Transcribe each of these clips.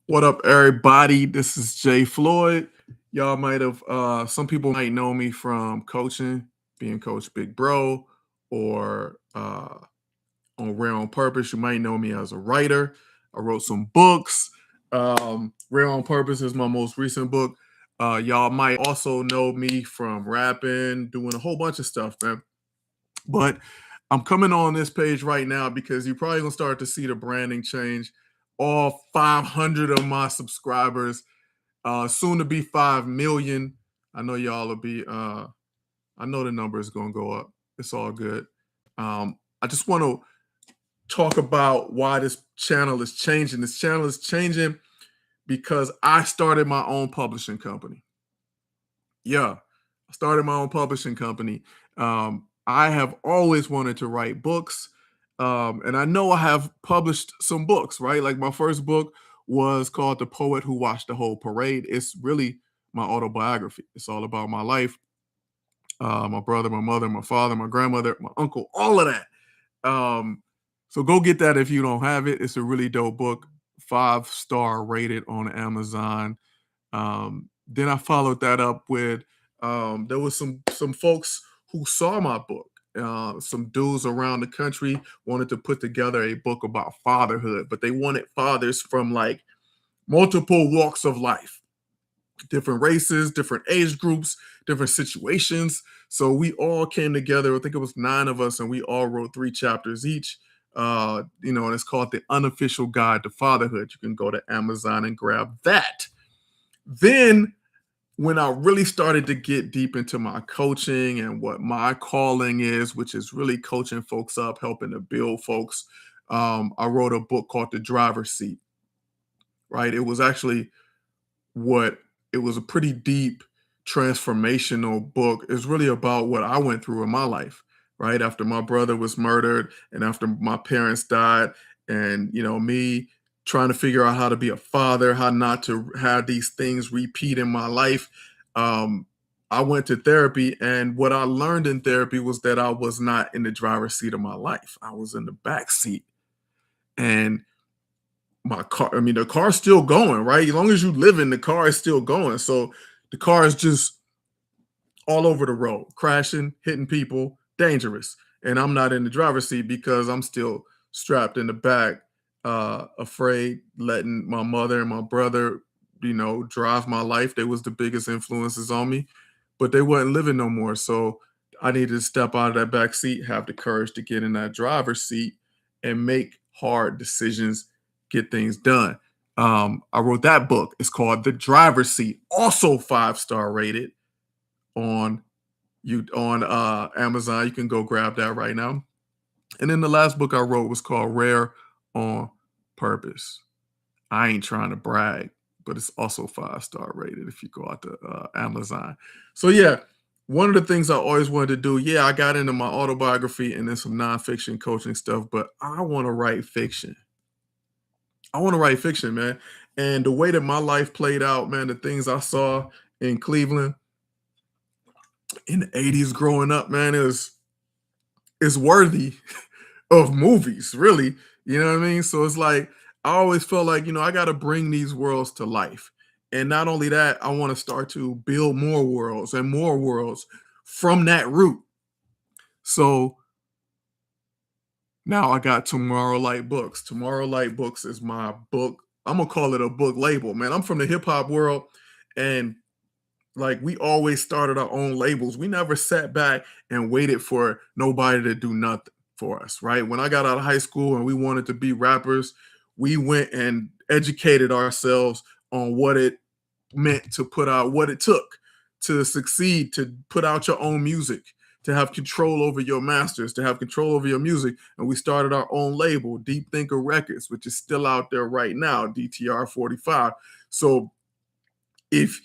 What up, everybody? This is Jay Floyd. Y'all might have, some people might know me from coaching, being Coach Big Bro, or on Rare on Purpose. You might know me as a writer. I wrote some books. Rare on Purpose is my most recent book. Y'all might also know me from rapping, doing a whole bunch of stuff, man. But I'm coming on this page right now because you're probably gonna start to see the branding change. All 500 of my subscribers, soon to be 5 million. I know y'all will be. I know the number is gonna go up. It's all good. I just want to talk about why this channel is changing. This channel is changing because I started my own publishing company. Yeah, I started my own publishing company. I have always wanted to write books. And I know I have published some books, right? Like my first book was called The Poet Who Watched the Whole Parade. It's really my autobiography. It's all about my life, my brother, my mother, my father, my grandmother, my uncle, all of that. So go get that if you don't have it. It's a really dope book, 5-star rated on Amazon. Then I followed that up with there was some folks who saw my book. Some dudes around the country wanted to put together a book about fatherhood, but they wanted fathers from like multiple walks of life, different races, different age groups, different situations. So we all came together. I think it was 9 of us, and we all wrote 3 chapters each. And it's called The Unofficial Guide to Fatherhood. You can go to Amazon and grab that. Then when I really started to get deep into my coaching and what my calling is, which is really coaching folks up, helping to build folks, I wrote a book called The Driver's Seat, right? It was a pretty deep transformational book. It's really about what I went through in my life, right? After my brother was murdered and after my parents died, and, me trying to figure out how to be a father, how not to have these things repeat in my life. I went to therapy, and what I learned in therapy was that I was not in the driver's seat of my life. I was in the back seat. And my car, I mean, the car's still going, right? As long as you live in the car, is still going. So the car is just all over the road, crashing, hitting people, dangerous. And I'm not in the driver's seat because I'm still strapped in the back, afraid, letting my mother and my brother, drive my life. They was the biggest influences on me, but they wasn't living no more. So I needed to step out of that back seat, have the courage to get in that driver's seat and make hard decisions, get things done. I wrote that book. It's called The Driver's Seat, also 5-star rated on Amazon. You can go grab that right now. And then the last book I wrote was called Rare on Purpose. I ain't trying to brag, but it's also 5-star rated if you go out to Amazon. So yeah, one of the things I always wanted to do, yeah, I got into my autobiography and then some nonfiction coaching stuff, but I want to write fiction. I want to write fiction, man. And the way that my life played out, man, the things I saw in Cleveland in the 80s growing up, man, is worthy of movies, really. You know what I mean? So it's like I always felt like, I got to bring these worlds to life. And not only that, I want to start to build more worlds and more worlds from that root. So now I got Tomorrowlight Books. Tomorrowlight Books is my book. I'm gonna call it a book label, man. I'm from the hip hop world, and like we always started our own labels. We never sat back and waited for nobody to do nothing for us, right? When I got out of high school and we wanted to be rappers, we went and educated ourselves on what it meant to put out, what it took to succeed, to put out your own music, to have control over your masters, to have control over your music. And we started our own label, Deep Thinker Records, which is still out there right now, DTR 45. So if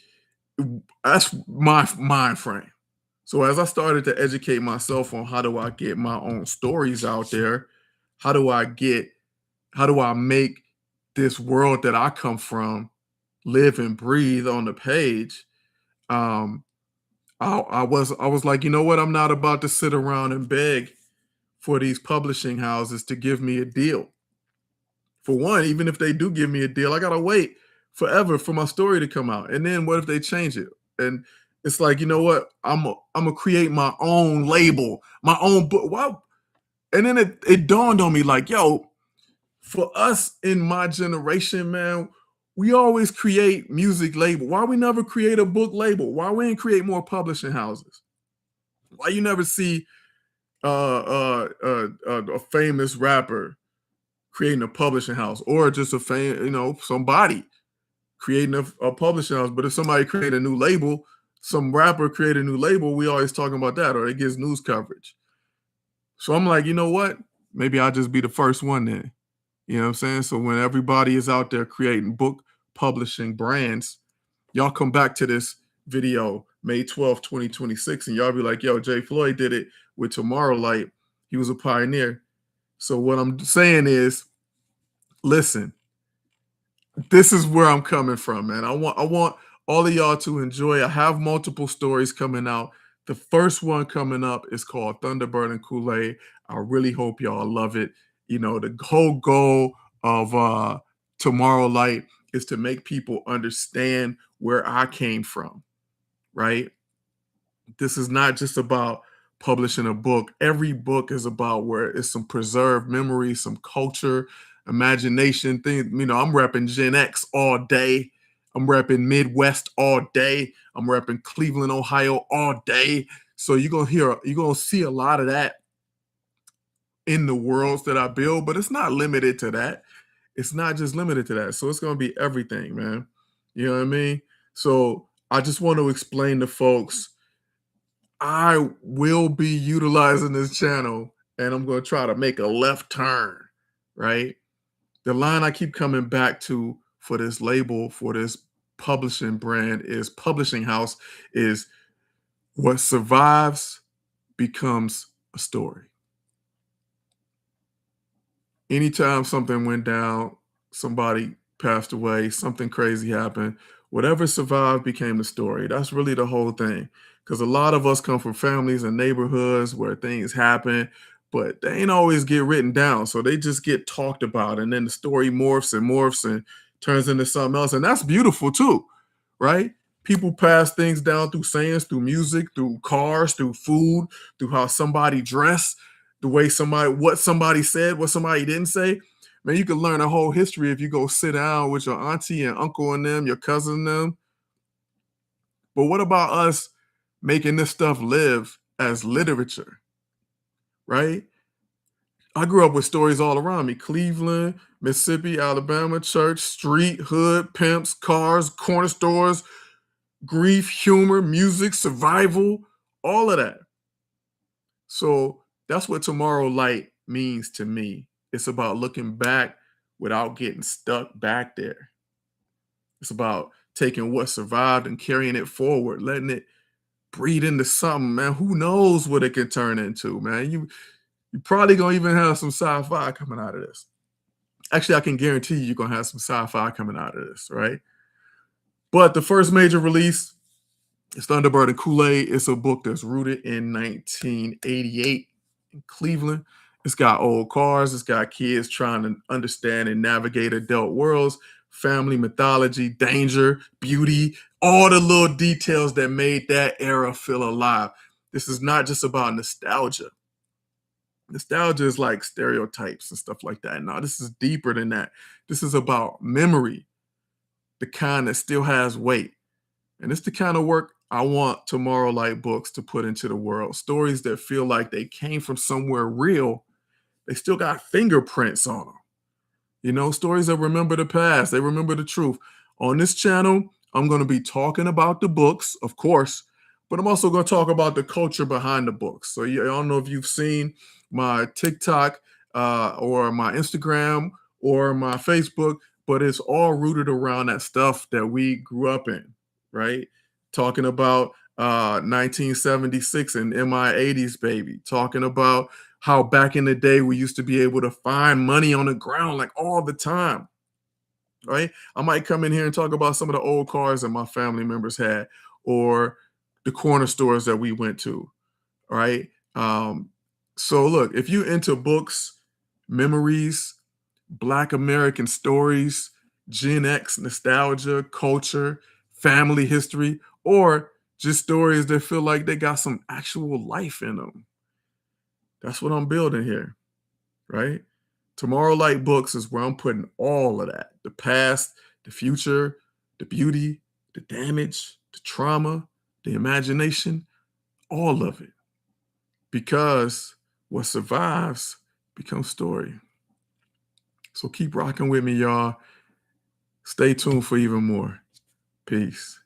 that's my mind frame. So as I started to educate myself on how do I get my own stories out there, how do I make this world that I come from live and breathe on the page? Um, I was like, you know what? I'm not about to sit around and beg for these publishing houses to give me a deal. For one, even if they do give me a deal, I gotta wait forever for my story to come out. And then what if they change it? And it's like, you know what? I'm gonna create my own label, my own book. Why? And then it dawned on me like, yo, for us in my generation, man, we always create music label. Why we never create a book label? Why we ain't create more publishing houses? Why you never see a famous rapper creating a publishing house, or just somebody creating a publishing house? But if somebody create a new label, some rapper create a new label, we always talking about that, or it gets news coverage. So I'm like, you know what? Maybe I'll just be the first one then. You know what I'm saying? So when everybody is out there creating book publishing brands, y'all come back to this video May 12th, 2026, and y'all be like, yo, Jay Floyd did it with Tomorrowlight. He was a pioneer. So what I'm saying is, listen, this is where I'm coming from, man. I want all of y'all to enjoy. I have multiple stories coming out. The first one coming up is called Thunderbird and Kool-Aid. I really hope y'all love it. You know, the whole goal of Tomorrowlight is to make people understand where I came from, right? This is not just about publishing a book. Every book is about where it's some preserved memory, some culture, imagination thing. You know, I'm repping Gen X all day. I'm repping Midwest all day. I'm repping Cleveland, Ohio all day. So you're gonna see a lot of that in the worlds that I build, but it's not limited to that. It's not just limited to that. So it's gonna be everything, man. You know what I mean? So I just want to explain to folks, I will be utilizing this channel, and I'm going to try to make a left turn, right? The line I keep coming back to for this label, for this publishing brand, is publishing house, is what survives becomes a story. Anytime something went down, somebody passed away, something crazy happened, whatever survived became the story. That's really the whole thing. Because a lot of us come from families and neighborhoods where things happen, but they ain't always get written down. So they just get talked about. And then the story morphs and turns into something else. And that's beautiful too, right? People pass things down through sayings, through music, through cars, through food, through how somebody dressed, the way what somebody said, what somebody didn't say. Man, you can learn a whole history if you go sit down with your auntie and uncle and them, your cousin and them. But what about us making this stuff live as literature, right? I grew up with stories all around me: Cleveland, Mississippi, Alabama, church, street, hood, pimps, cars, corner stores, grief, humor, music, survival, all of that. So that's what Tomorrowlight means to me. It's about looking back without getting stuck back there. It's about taking what survived and carrying it forward, letting it breed into something, man. Who knows what it can turn into, man? You probably gonna even have some sci-fi coming out of this. Actually, I can guarantee you're gonna have some sci-fi coming out of this, right? But the first major release is Thunderbird and Kool-Aid. It's a book that's rooted in 1988 in Cleveland. It's got old cars. It's got kids trying to understand and navigate adult worlds, family, mythology, danger, beauty, all the little details that made that era feel alive. This is not just about nostalgia. Nostalgia is like stereotypes and stuff like that. No, this is deeper than that. This is about memory, the kind that still has weight. And it's the kind of work I want Tomorrowlight Books to put into the world. Stories that feel like they came from somewhere real. They still got fingerprints on them. You know, stories that remember the past. They remember the truth. On this channel, I'm going to be talking about the books, of course, but I'm also going to talk about the culture behind the books. So I don't know if you've seen my TikTok or my Instagram or my Facebook, but it's all rooted around that stuff that we grew up in, right? Talking about 1976 and MI80s, baby. Talking about how back in the day we used to be able to find money on the ground like all the time, right? I might come in here and talk about some of the old cars that my family members had, or the corner stores that we went to, right? So look, if you're into books, memories, Black American stories, Gen X nostalgia, culture, family history, or just stories that feel like they got some actual life in them. That's what I'm building here, right? Tomorrowlight Books is where I'm putting all of that: the past, the future, the beauty, the damage, the trauma, the imagination, all of it. Because what survives becomes story. So keep rocking with me, y'all. Stay tuned for even more. Peace.